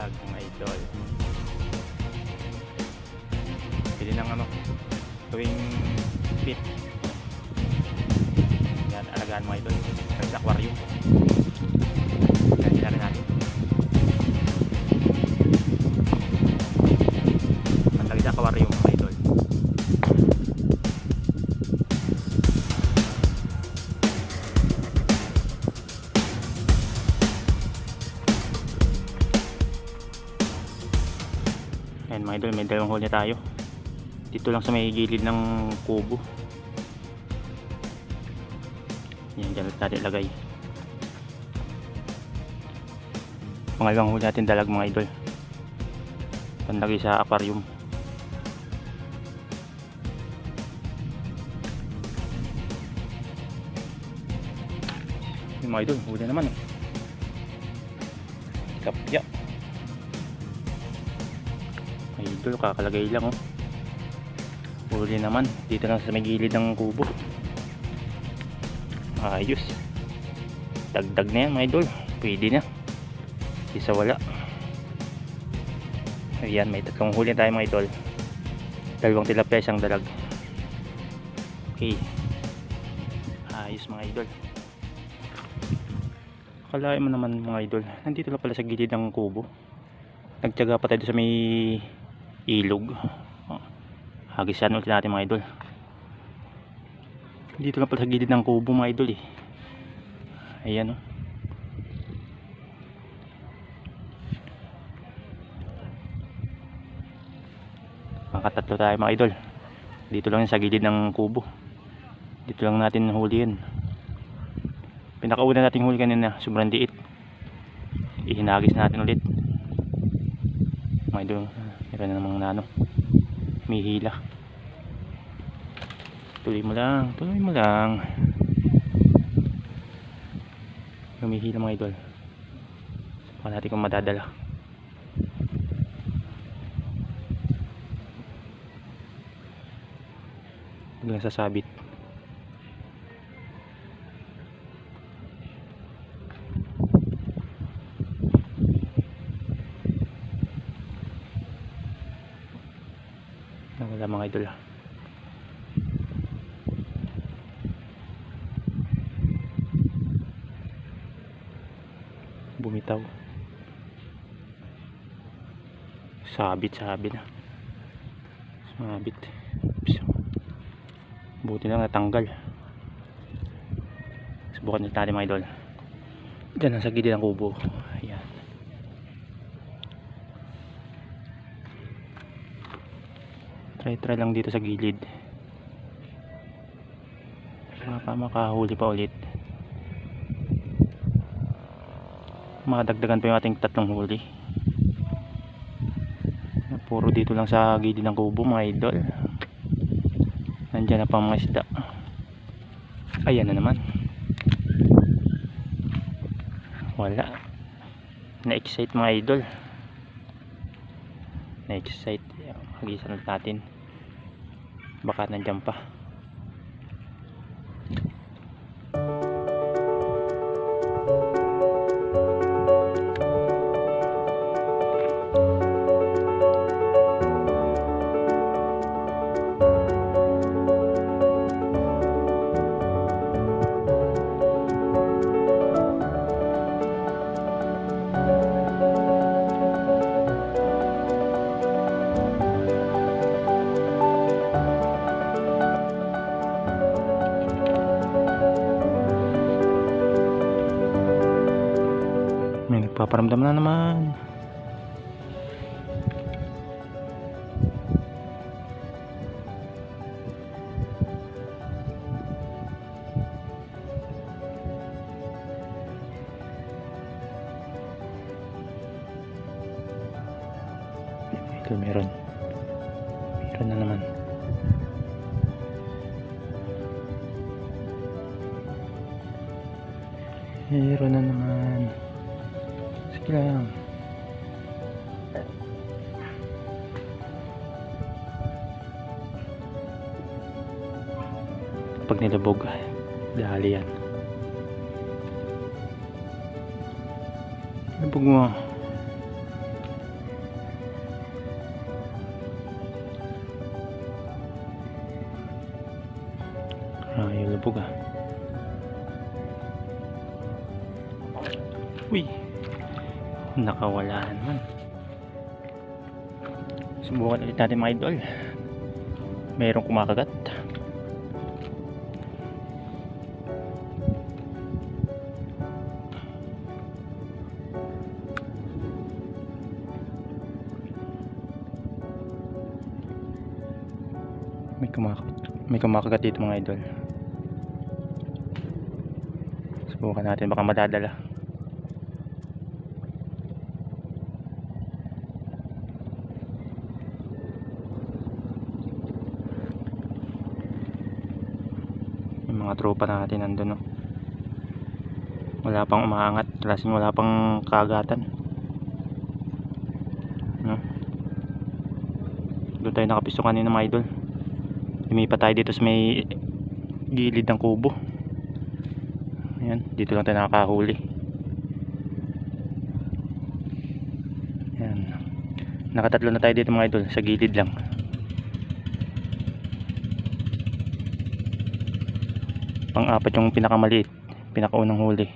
dalag mga idol. Pili ng tuwing pit. Yan, alagaan mga idol sa aquarium. Yan, rin natin panlagay sa aquarium mga idol. Ayan mga idol, may dalawang hole na tayo dito lang sa may gilid ng kubo. Yan, dyan natin ilagay. Pangalawang hole natin dalag mga idol, panlagay sa aquarium. Yung mga idol, huli naman kapya. Idol, kakalagay lang huli naman dito lang sa may gilid ng kubo. Ayos, dagdag na yan mga idol, pwede na, isa wala. Ayan, may tatlong huli tayo mga idol, dalawang tilapia, isang dalag. Okay, ayos mga idol. Akalain mo naman mga idol, nandito lang pala sa gilid ng kubo. Nagtiyaga pa tayo sa may ilog. Hagisan ulit natin mga idol. Dito lang pala sa gilid ng kubo mga idol Ayan Makatatlo tayo mga idol. Dito lang sa gilid ng kubo. Dito lang natin huliin. Pinakauna nating huli kanina, sobrang liit. Ihinagis natin ulit mga idol. Meron na namang may hila. Tuloy mo lang, tuloy mo lang. Humihila mga idol. Baka natin kung madadala. Huwag lang sasabit. Wala mga idol bumitaw, sabit na, sabit. Buti lang natanggal. Subukan natin mga idol. Diyan nasa gilid ng kubo. Ayan, try lang dito sa gilid, makahuli pa ulit. Makadagdagan pa yung ating tatlong huli. Puro dito lang sa gilid ng kubo mga idol. Nandyan na pa mga isda. Ayan na naman. Wala. Na-excite mga idol. Na-excite. Hagisan ulit natin. Baka nandyan pa. May nagpaparamdam na naman. Ito meron na naman. Meron na naman. Sige lang. Pag nilabog, dali yan. Nilabog mo. ilubog ah. Uy, nakawala naman. Subukan ulit natin mga idol. Mayroong kumakagat. May kumakagat dito mga idol. Subukan natin, baka madadala. Yung mga tropa natin nandun, no? Wala pang umaangat, lasing wala pang kagatan, no? Doon tayo nakapisto kanina mga idol. Lumipat tayo dito sa may gilid ng kubo. Ayan, dito lang tayo nakakahuli. Ayan, nakatatlo na tayo dito mga idol, sa gilid lang. Pang-apat yung pinakamaliit, pinakaunang huli.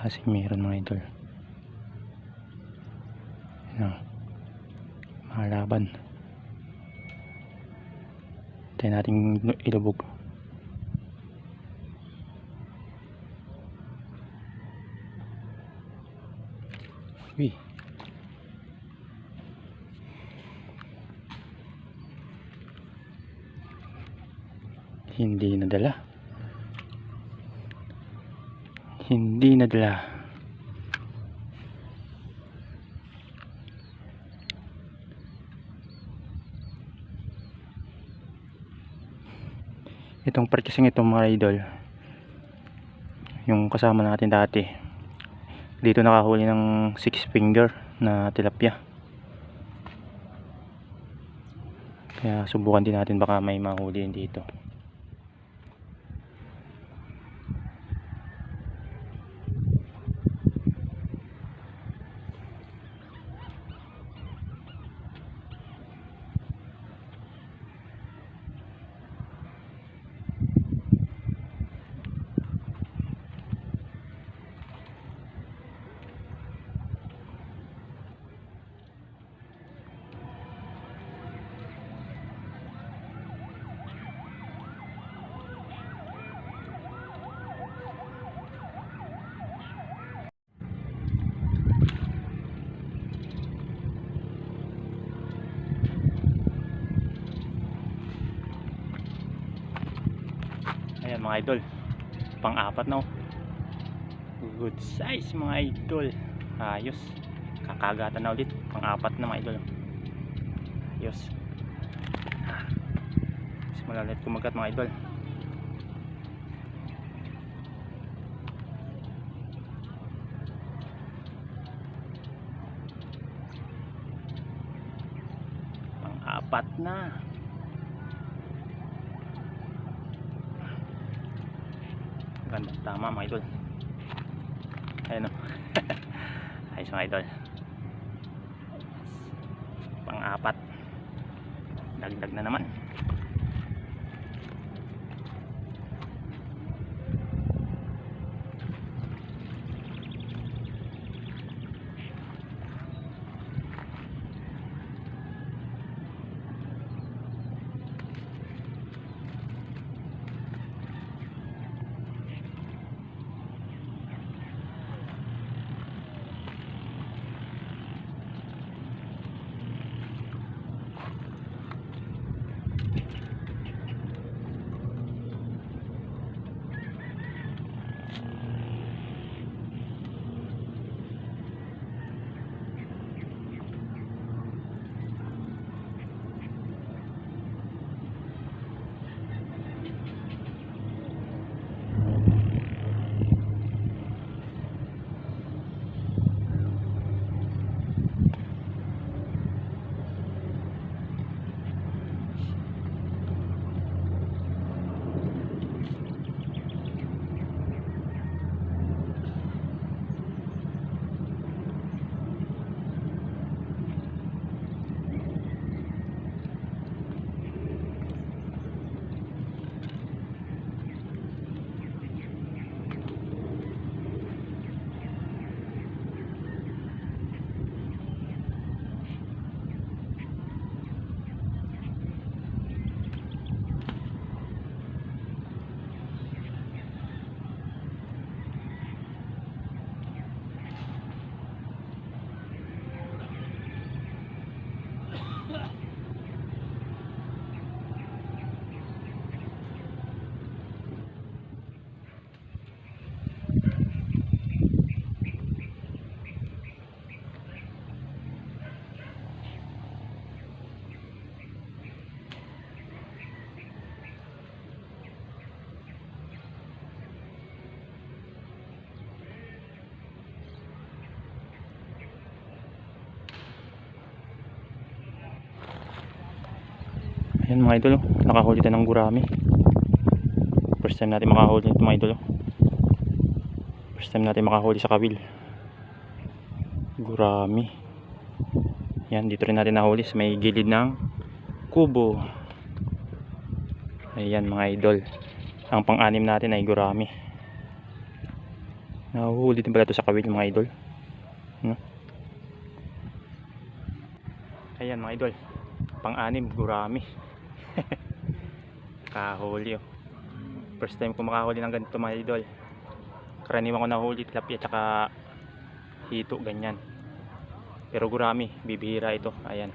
Kasi meron mga idol. Ayan, mahalaban. Tayo natin ilubog. Uy, hindi nadala. Hindi nadala. Itong part kasing ito mga idol, yung kasama natin dati, dito nakahuli ng 6 finger na tilapia. Kaya subukan din natin, baka may mahuli dito. Ayan mga idol, pang-apat na, oh. Good size mga idol. Ayos, kakagatan na ulit. Pang-apat na mga idol. Ayos. Simula ulit kumagat mga idol. Pang-apat na. Ganda, tama mga idol. Ayun, oh. Ayos mga idol. Pang-apat. Dagdag na naman. Ayan mga idol, nakahuli tayo ng gurami. First time natin makahuli nito mga idol. First time natin makahuli sa kawil. Gurami. Yan, dito rin natin nahuli sa may gilid ng kubo. Ayan mga idol, ang pang-anim natin ay gurami. Nahuhuli din pala ito sa kawil mga idol. Ayan mga idol, pang-anim gurami. Kahuli oh. First time ko makahuli ng ganito mga idol. Karaniwan ko nahuli tilapia tsaka hito, ganyan. Pero gurami, bibihira ito. Ayan.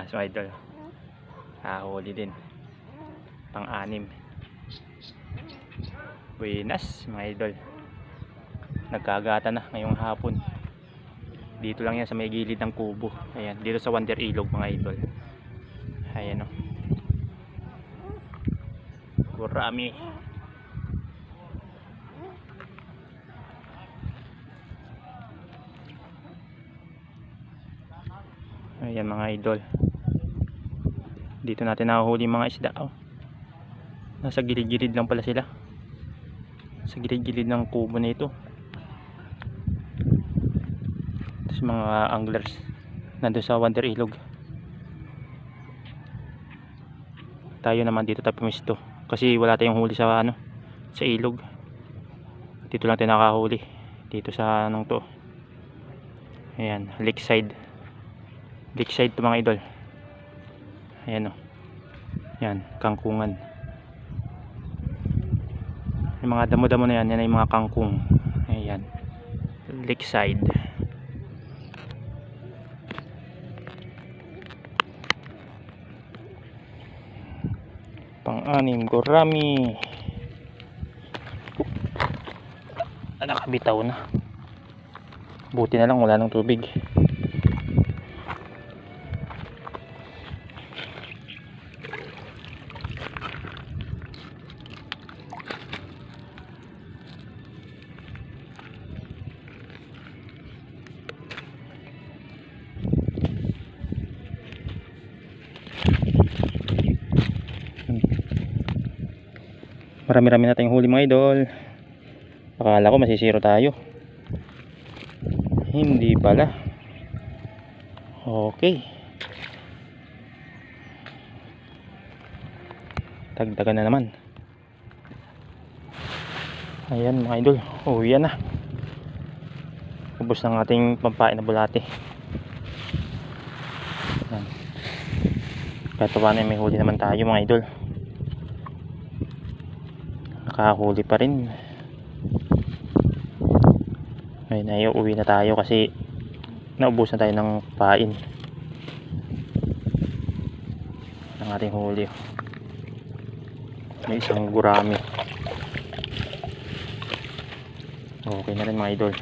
So idol, huli din. Pang-anim. Buenas mga idol. Nagkagata na ngayong hapon. Dito lang yan sa may gilid ng kubo. Ayan, dito sa Wonder Ilog mga idol. Ayan o. Gurami. Ayan mga idol. Dito natin nahuhuli mga isda oh. Nasa gilid-gilid lang pala sila. Sa gilid-gilid ng kubo na ito. Tapos mga anglers nandun sa Wonder Ilog. Tayo naman dito tayo pumisto kasi wala tayong huli sa sa ilog. Dito lang tayo nakahuli. Dito sa anong to. Ayan, lakeside. Lakeside to mga idol. Ayan o. Yan, kangkungan. Yung mga damo-damo na yan, yan ay mga kangkung. Ayan. Lakeside. Pang-anim, gurami. Nakabitaw na. Buti na lang wala ng tubig. Marami-rami na tayong huli mga idol. Akala ko masisiro tayo. Hindi pala. Okay. Dagdagan na naman. Ayan mga idol. Yan na. Ubos ng ating pampain na bulate. Ayan. Kahit paano may huli naman tayo mga idol. Nakahuli pa rin. Ngayon ay uwi na tayo kasi naubos na tayo ng pain ng ating huli. May isang gurami. Okay na rin mga idol.